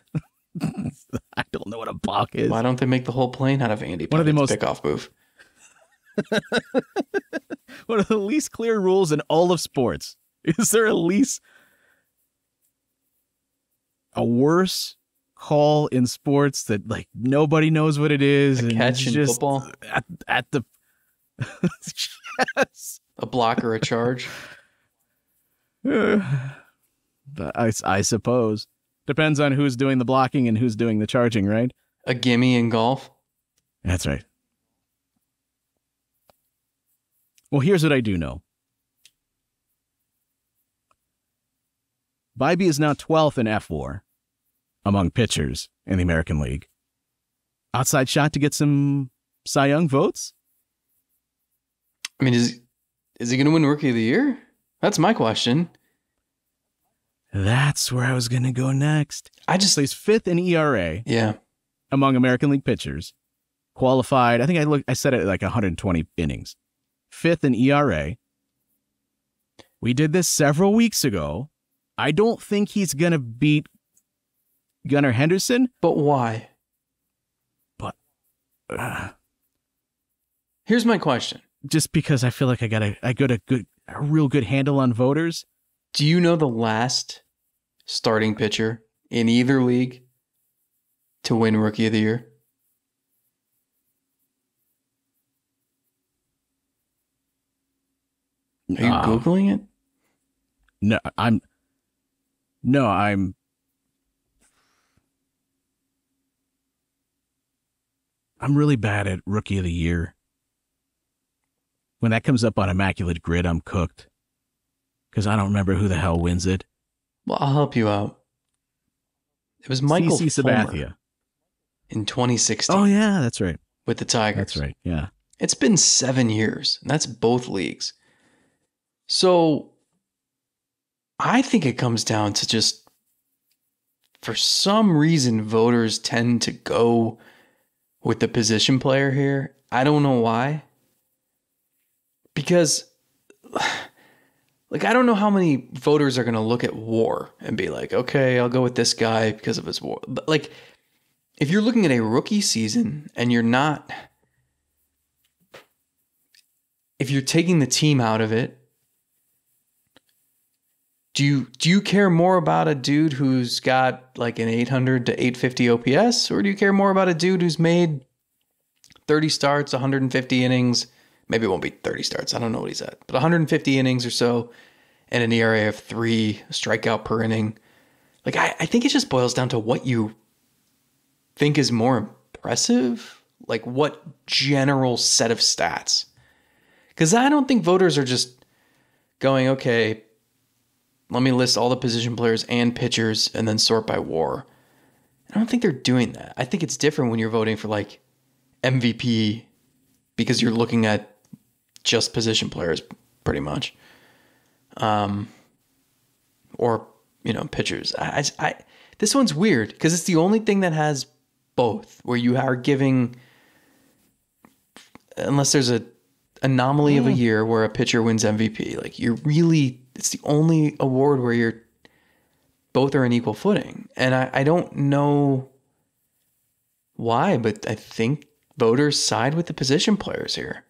I don't know what a balk is. Why don't they make the whole plane out of Andy Pettitt's pickoff move? One of the least clear rules in all of sports. Is there at least a worse call in sports that like nobody knows what it is? A catch in football? At the yes. A block or a charge? I suppose. Depends on who's doing the blocking and who's doing the charging, right? A gimme in golf? That's right. Well, here's what I do know. Bibee is now 12th in F4 among pitchers in the American League. Outside shot to get some Cy Young votes? I mean, is he going to win Rookie of the Year? That's my question. That's where I was going to go next. So he's 5th in ERA. Yeah. Among American League pitchers. Qualified, I think I said it like 120 innings. 5th in ERA. We did this several weeks ago. I don't think he's going to beat Gunnar Henderson. But why? But here's my question. Just because I feel like I got a real good handle on voters. Do you know the last starting pitcher in either league to win Rookie of the Year? Are you Googling it? No, I'm really bad at Rookie of the Year. When that comes up on Immaculate Grid, I'm cooked. Because I don't remember who the hell wins it. Well, I'll help you out. It was Michael CC Sabathia in 2016. Oh, yeah, that's right. With the Tigers. That's right, yeah. It's been 7 years, and that's both leagues. So I think it comes down to just, for some reason, voters tend to go with the position player here. I don't know why. Because, like, I don't know how many voters are going to look at WAR and be like, okay, I'll go with this guy because of his WAR. But, like, if you're looking at a rookie season and you're not, if you're taking the team out of it, do you care more about a dude who's got like an 800 to 850 OPS, or do you care more about a dude who's made 30 starts, 150 innings? Maybe it won't be 30 starts. I don't know what he's at, but 150 innings or so, and an ERA of 3, strikeout per inning. Like, I think it just boils down to what you think is more impressive, like what general set of stats. Because I don't think voters are just going, okay, let me list all the position players and pitchers and then sort by WAR. I don't think they're doing that. I think it's different when you're voting for like MVP because you're looking at just position players pretty much. Or, you know, pitchers. This one's weird because it's the only thing that has both, where you are giving, unless there's a anomaly of a year where a pitcher wins MVP, like it's the only award where you're both are on equal footing. And I don't know why, but I think voters side with the position players here.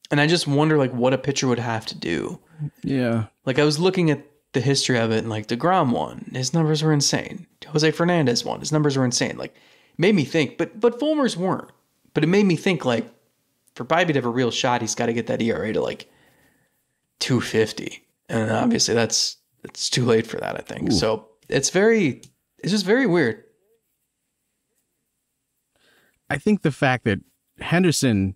And I just wonder like what a pitcher would have to do. Yeah. Like I was looking at the history of it, and like DeGrom won, his numbers were insane. Jose Fernandez won, his numbers were insane. Like made me think, but Fulmer's weren't. But it made me think like for Bibee to have a real shot, he's got to get that ERA to like 250. And obviously it's too late for that, I think. Ooh. So it's just very weird. I think the fact that Henderson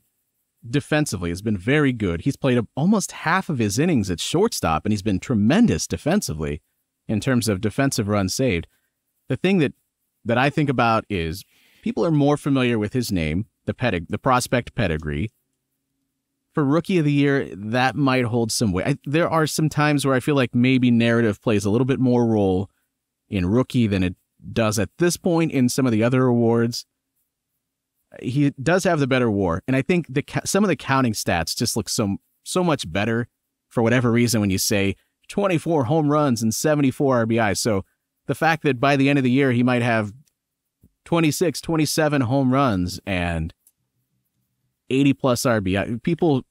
defensively has been very good. He's played almost half of his innings at shortstop, and he's been tremendous defensively in terms of defensive runs saved. The thing that I think about is people are more familiar with his name, the prospect pedigree. For Rookie of the Year, that might hold some weight. There are some times where I feel like maybe narrative plays a little bit more role in Rookie than it does at this point in some of the other awards. He does have the better WAR, and I think some of the counting stats just look so much better for whatever reason when you say 24 home runs and 74 RBIs. So the fact that by the end of the year he might have 26, 27 home runs and 80 plus RBI, people,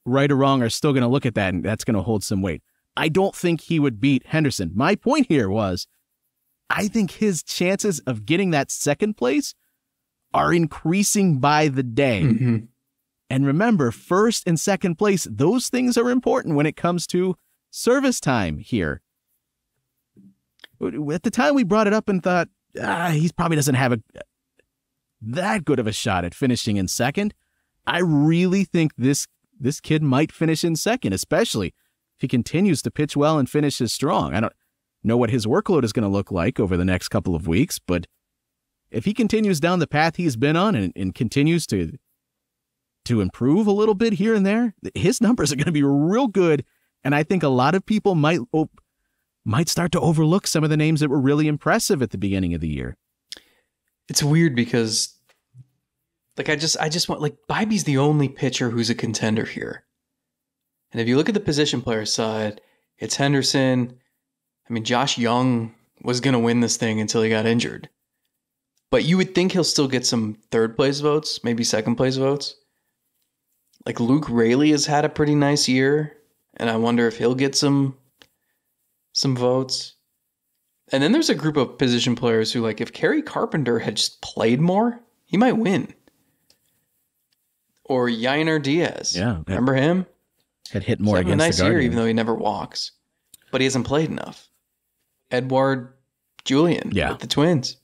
right or wrong, are still going to look at that, and that's going to hold some weight. I don't think he would beat Henderson. My point here was, I think his chances of getting that second place are increasing by the day. Mm-hmm. And remember, first and second place, those things are important when it comes to service time here. At the time, we brought it up and thought, he probably doesn't have that good of a shot at finishing in second. I really think this kid might finish in second, especially if he continues to pitch well and finishes strong. I don't know what his workload is going to look like over the next couple of weeks, but if he continues down the path he's been on and continues to improve a little bit here and there, his numbers are going to be real good. And I think a lot of people might start to overlook some of the names that were really impressive at the beginning of the year. It's weird because, like, I just want, like, Bibee's the only pitcher who's a contender here. And if you look at the position player side, it's Henderson. I mean, Josh Young was going to win this thing until he got injured. But you would think he'll still get some third place votes, maybe second place votes. Like, Luke Raley has had a pretty nice year, and I wonder if he'll get some votes. And then there's a group of position players who, like, if Kerry Carpenter had just played more, he might win. Or Yainer Diaz. Yeah. Remember him? Had hit more He's having against a nice the year, Guardians. even though he never walks. But he hasn't played enough. Edward Julian with the Twins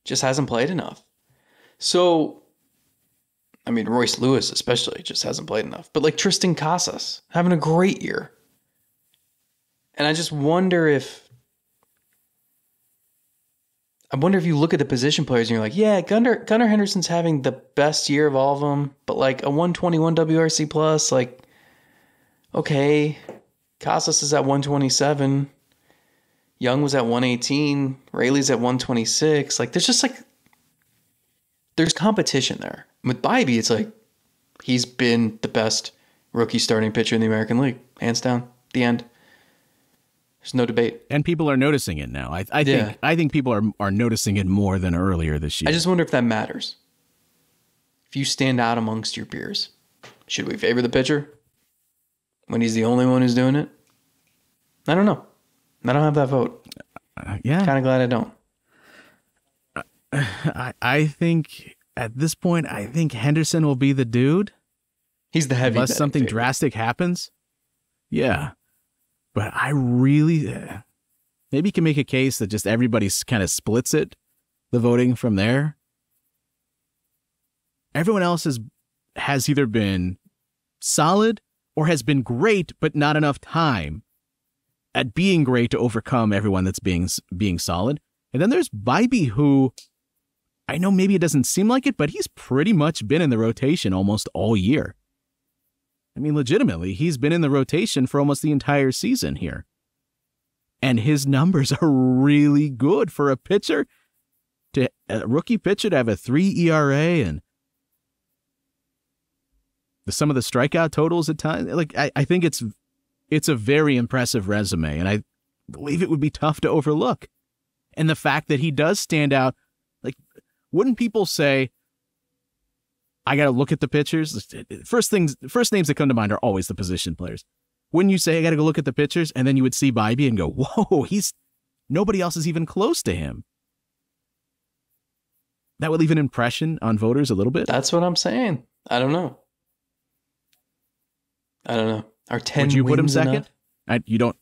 just hasn't played enough. So, I mean, Royce Lewis especially just hasn't played enough. But like Tristan Casas, having a great year. And I just wonder if you look at the position players and you're like, yeah, Gunnar Henderson's having the best year of all of them, but like a 121 WRC plus, like, okay, Casas is at 127. Young was at 118. Rayleigh's at 126. Like, there's competition there. With Bibee, it's like, he's been the best rookie starting pitcher in the American League. Hands down. The end. There's no debate. And people are noticing it now. I think people are noticing it more than earlier this year. I just wonder if that matters. If you stand out amongst your peers, should we favor the pitcher when he's the only one who's doing it? I don't know. I don't have that vote. Yeah. Kind of glad I don't. I think at this point, I think Henderson will be the dude. He's the heavy. Unless something drastic happens. Yeah. But I really, maybe you can make a case that just everybody kind of splits it, the voting from there. Everyone else has either been solid or has been great, but not enough time at being great to overcome everyone that's being solid. And then there's Bibee, who I know maybe it doesn't seem like it, but he's pretty much been in the rotation almost all year. I mean, legitimately, he's been in the rotation for almost the entire season here. And his numbers are really good for a rookie pitcher to have a 3 ERA and some of the strikeout totals at times. Like, I think it's a very impressive resume, and I believe it would be tough to overlook. And the fact that he does stand out, like, wouldn't people say, I got to look at the pitchers? First names that come to mind are always the position players. Wouldn't you say, I got to go look at the pitchers? And then you would see Bibee and go, whoa, nobody else is even close to him. That would leave an impression on voters a little bit. That's what I'm saying. I don't know. Are 10 Would you put him second? Enough? You don't.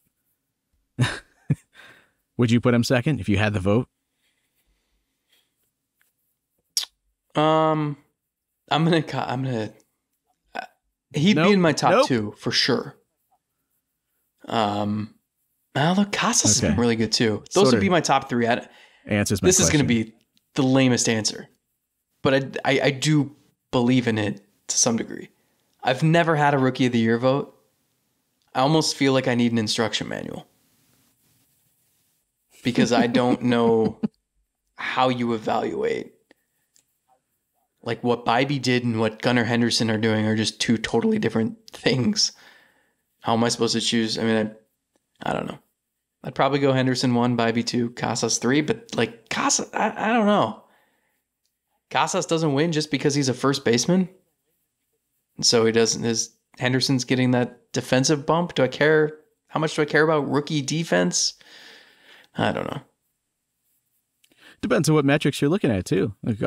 Would you put him second if you had the vote? He'd be in my top two for sure. Although Casas has been really good too. Those would be my top three. Answers my question. This is going to be the lamest answer, but I do believe in it to some degree. I've never had a Rookie of the Year vote. I almost feel like I need an instruction manual because I don't know how you evaluate. Like, what Bibee did and what Gunnar Henderson are doing are just two totally different things. How am I supposed to choose? I mean, I don't know. I'd probably go Henderson 1, Bibee 2, Casas 3, but like Casas, I don't know. Casas doesn't win just because he's a first baseman. And so he doesn't. Henderson's getting that defensive bump. Do I care? How much do I care about rookie defense? I don't know. Depends on what metrics you're looking at too. Like,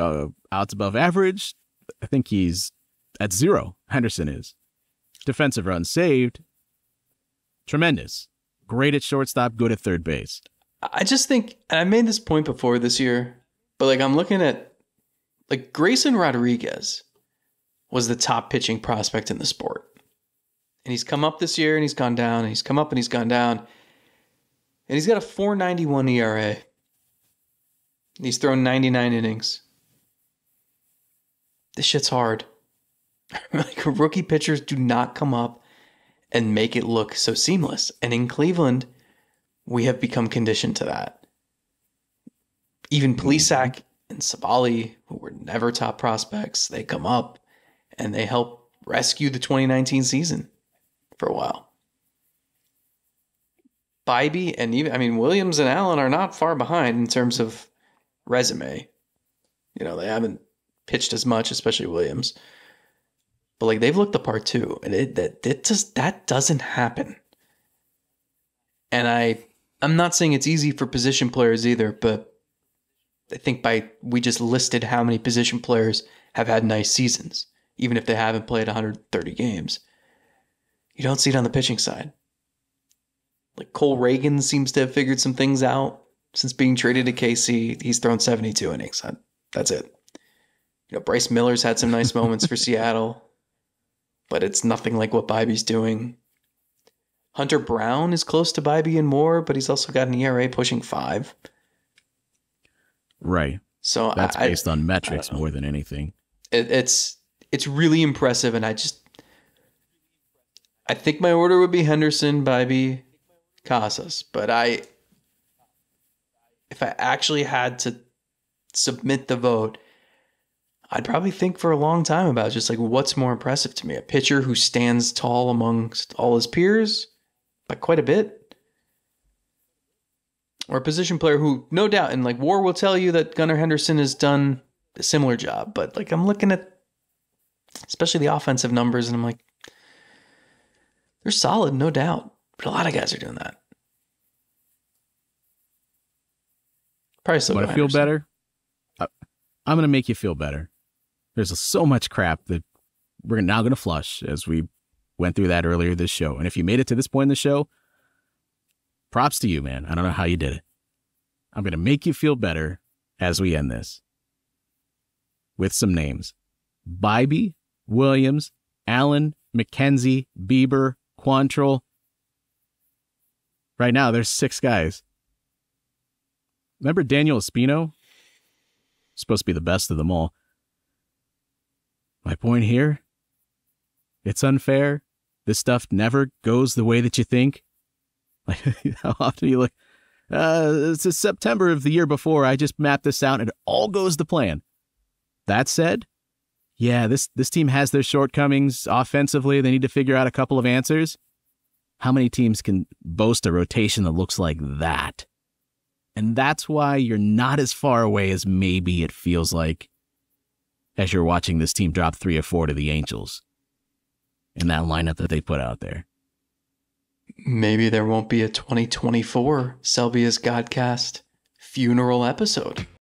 outs above average. I think he's At 0, Henderson is. Defensive runs saved, tremendous. Great at shortstop, good at third base. I just think, and I made this point before this year, but like I'm looking at, like Grayson Rodriguez was the top pitching prospect in the sport. And he's come up this year and he's gone down, and he's come up and he's gone down. And he's got a 4.91 ERA. And he's thrown 99 innings. This shit's hard. Like rookie pitchers do not come up and make it look so seamless. And in Cleveland, we have become conditioned to that. Even Plesac and Savali, who were never top prospects, they come up and they help rescue the 2019 season for a while. Bibee and even, Williams and Allen are not far behind in terms of resume. You know, they haven't pitched as much, especially Williams. But like they've looked the part too, and that doesn't happen. And I'm not saying it's easy for position players either, but I think we just listed how many position players have had nice seasons, even if they haven't played 130 games. You don't see it on the pitching side. Like Cole Reagan seems to have figured some things out since being traded to KC. He's thrown 72 innings. That's it. You know, Bryce Miller's had some nice moments for Seattle, but it's nothing like what Bibee's doing. Hunter Brown is close to Bibee and more, but he's also got an ERA pushing 5. Right. So that's based on metrics more than anything. It's really impressive, and I think my order would be Henderson, Bibee, Casas, but if I actually had to submit the vote, I'd probably think for a long time about just like what's more impressive to me, a pitcher who stands tall amongst all his peers by quite a bit, or a position player who, no doubt, and like War will tell you that Gunnar Henderson has done a similar job, but like I'm looking at especially the offensive numbers and I'm like, they're solid, no doubt, but a lot of guys are doing that. Probably still Want to feel better? I'm going to make you feel better. There's so much crap that we're now going to flush as we went through that earlier this show. And if you made it to this point in the show, props to you, man. I don't know how you did it. I'm going to make you feel better as we end this with some names. Bibee, Williams, Allen, McKenzie, Bieber, Quantrill. Right now, there's 6 guys. Remember Daniel Espino? Supposed to be the best of them all. My point here, it's unfair. This stuff never goes the way that you think. Like, how often you look, it's September of the year before, I just mapped this out and it all goes to plan. That said, yeah, this team has their shortcomings offensively. They need to figure out a couple of answers. How many teams can boast a rotation that looks like that? And that's why you're not as far away as maybe it feels like as you're watching this team drop 3 or 4 to the Angels in that lineup that they put out there. Maybe there won't be a 2024 Selvia's Godcast funeral episode.